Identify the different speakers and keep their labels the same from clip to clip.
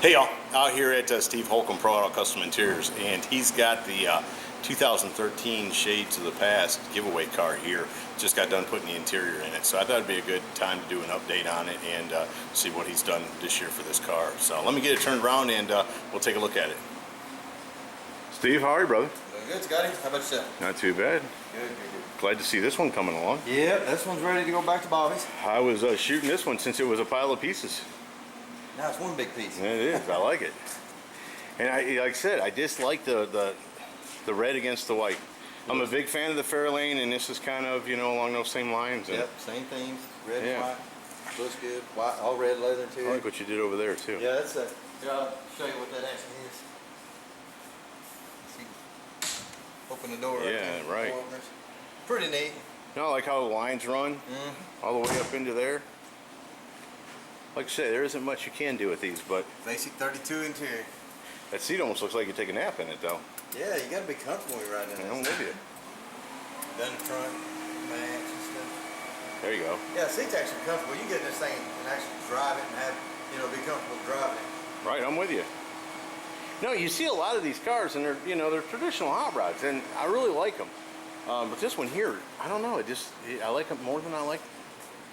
Speaker 1: Hey y'all, out here at Steve Holcomb Pro Auto Custom Interiors, and he's got the 2013 Shades of the Past giveaway car here. Just got done putting the interior in it, so I thought it'd be a good time to do an update on it and see what he's done this year for this car. So let me get it turned around and we'll take a look at it. Steve, how are you, brother?
Speaker 2: Doing good, Scotty. How about yourself?
Speaker 1: Not too bad.
Speaker 2: Good.
Speaker 1: Glad to see this one coming along.
Speaker 2: Yeah, this one's ready to go back to Bobby's.
Speaker 1: I was shooting this one since it was a pile of pieces.
Speaker 2: Now it's one big piece.
Speaker 1: It is. I like it. And like I said, I dislike the red against the white. I'm a big fan of the Fairlane, and this is kind of, you know, along those same lines. And
Speaker 2: yep, same themes. Red and white. Looks good. White, all red leather too.
Speaker 1: I like what you did over there too.
Speaker 2: Yeah, that's a. Here, I'll show you what that actually is. See, open the door.
Speaker 1: Yeah, right.
Speaker 2: Pretty neat.
Speaker 1: You know, I like how the lines run all the way up into there. Like I say, there isn't much you can do with these, but
Speaker 2: Basic 32 interior.
Speaker 1: that seat almost looks like you take a nap in it, though.
Speaker 2: Yeah, you gotta be comfortable when you're riding in
Speaker 1: I'm
Speaker 2: this.
Speaker 1: with you.
Speaker 2: Down the front, mats and stuff.
Speaker 1: There you go.
Speaker 2: Yeah, the seat's actually comfortable. You can get in this thing and actually drive it and have, you know, be comfortable driving it.
Speaker 1: Right, I'm with you. No, you see a lot of these cars, and they're, you know, they're traditional hot rods, and I really like them. But this one here, I don't know. I like it more than I like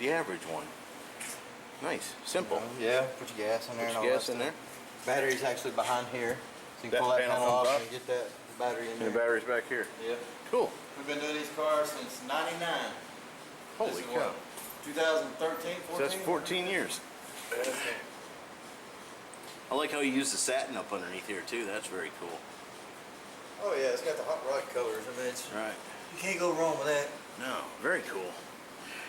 Speaker 1: the average one. Nice, simple.
Speaker 2: Yeah, put your gas in there.
Speaker 1: Put
Speaker 2: and
Speaker 1: your
Speaker 2: all
Speaker 1: gas
Speaker 2: that
Speaker 1: in
Speaker 2: stuff.
Speaker 1: there.
Speaker 2: Battery's actually behind here, so you can
Speaker 1: That
Speaker 2: pull that
Speaker 1: panel
Speaker 2: panel
Speaker 1: on
Speaker 2: off
Speaker 1: top?
Speaker 2: and get the battery in
Speaker 1: And
Speaker 2: there.
Speaker 1: the battery's back here.
Speaker 2: Yep.
Speaker 1: Cool.
Speaker 2: We've been doing these cars since '99.
Speaker 1: Holy cow.
Speaker 2: 2013, 14.
Speaker 1: So that's 14 years. I like how you use the satin up underneath here too. That's very cool.
Speaker 2: Oh yeah, it's got the hot rod colors. I mean, it's,
Speaker 1: Right.
Speaker 2: you can't go wrong with that.
Speaker 1: No, very cool.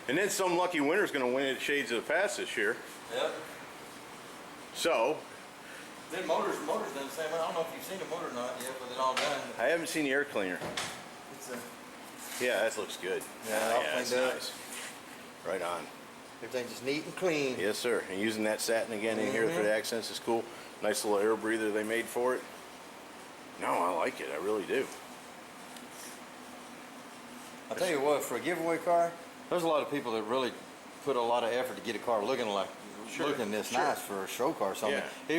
Speaker 1: And then some lucky winner's going to win at Shades of the Past this year.
Speaker 2: Yep.
Speaker 1: So,
Speaker 2: Then motors done the same way. I don't know if you've seen the motor or not yet, but it's all done.
Speaker 1: I haven't seen the air cleaner.
Speaker 2: It's a,
Speaker 1: Yeah, that looks good.
Speaker 2: Yeah, all
Speaker 1: that's
Speaker 2: cleaned up.
Speaker 1: nice. Right on.
Speaker 2: everything's just neat and clean.
Speaker 1: Yes, sir. And using that satin again in here for the accents is cool. Nice little air breather they made for it. No, I like it. I really do.
Speaker 2: I'll tell you what, for a giveaway car, there's a lot of people that really put a lot of effort to get a car looking this nice for a show car or something.
Speaker 1: Yeah.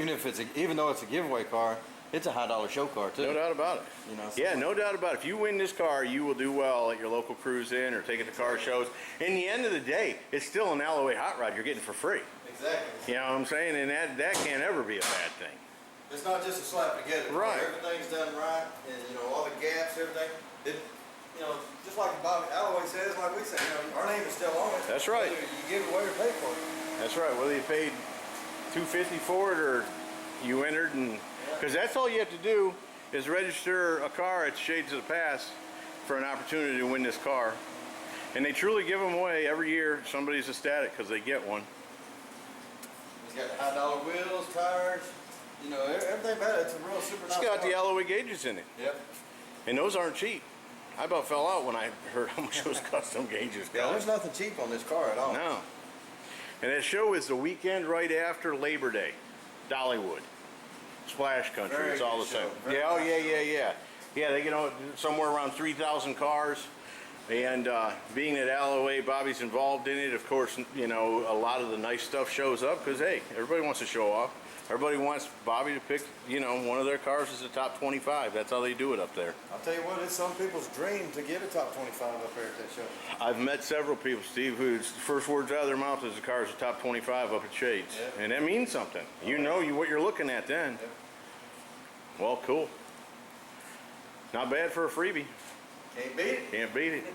Speaker 2: Even though it's a giveaway car, it's a high dollar show car too.
Speaker 1: No doubt about it.
Speaker 2: You know,
Speaker 1: Yeah, no doubt about it. If you win this car, you will do well at your local cruise-in or take it to car shows. In the end of the day, it's still an Alloway hot rod you're getting for free.
Speaker 2: Exactly.
Speaker 1: You know what I'm saying? And that can't ever be a bad thing.
Speaker 2: It's not just a slap together.
Speaker 1: Right.
Speaker 2: Everything's done right, and you know all the gaps, everything. You know, just like Bobby Alloway says, like we say, you know, our name is still on it.
Speaker 1: That's right.
Speaker 2: Whether you give it away or pay for it.
Speaker 1: That's right. Whether you paid $250 for it or you entered, and because that's all you have to do is register a car at Shades of the Past for an opportunity to win this car, and they truly give them away every year. Somebody's ecstatic because they get one.
Speaker 2: It's got the high dollar wheels, tires. You know, everything about it. It's a real super nice
Speaker 1: It's got
Speaker 2: car.
Speaker 1: the Alloway gauges in it,
Speaker 2: Yep.
Speaker 1: and those aren't cheap. I about fell out when I heard how much those custom gauges
Speaker 2: Yeah,
Speaker 1: cost.
Speaker 2: there's nothing cheap on this car at all.
Speaker 1: No. And that show is the weekend right after Labor Day, Dollywood, Splash Country.
Speaker 2: Very
Speaker 1: It's all the
Speaker 2: good
Speaker 1: same.
Speaker 2: show. Very
Speaker 1: Yeah, oh
Speaker 2: nice
Speaker 1: yeah. Yeah, they get on somewhere around 3,000 cars. And being that Alloway, Bobby's involved in it, of course, you know, a lot of the nice stuff shows up because, hey, everybody wants to show off. Everybody wants Bobby to pick, you know, one of their cars as the top 25. That's how they do it up there.
Speaker 2: I'll tell you what, it's some people's dream to get a top 25 up there at that show.
Speaker 1: I've met several people, Steve, whose first words out of their mouth is the car's a top 25 up at Shades.
Speaker 2: Yeah.
Speaker 1: And that means something. You know what you're looking at then.
Speaker 2: Yeah.
Speaker 1: Well, cool. Not bad for a freebie.
Speaker 2: Can't beat it.
Speaker 1: Can't beat it.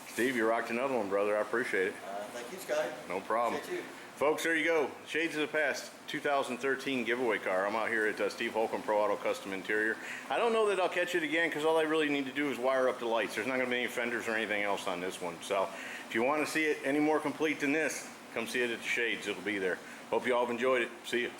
Speaker 1: Steve, you rocked another one, brother. I appreciate it.
Speaker 2: Thank you, Scotty.
Speaker 1: No problem.
Speaker 2: Appreciate you.
Speaker 1: Folks, there you go. Shades of the Past 2013 giveaway car. I'm out here at Steve Holcomb Pro Auto Custom Interior. I don't know that I'll catch it again because all I really need to do is wire up the lights. There's not going to be any fenders or anything else on this one. So if you want to see it any more complete than this, come see it at the Shades. It'll be there. Hope you all have enjoyed it. See you.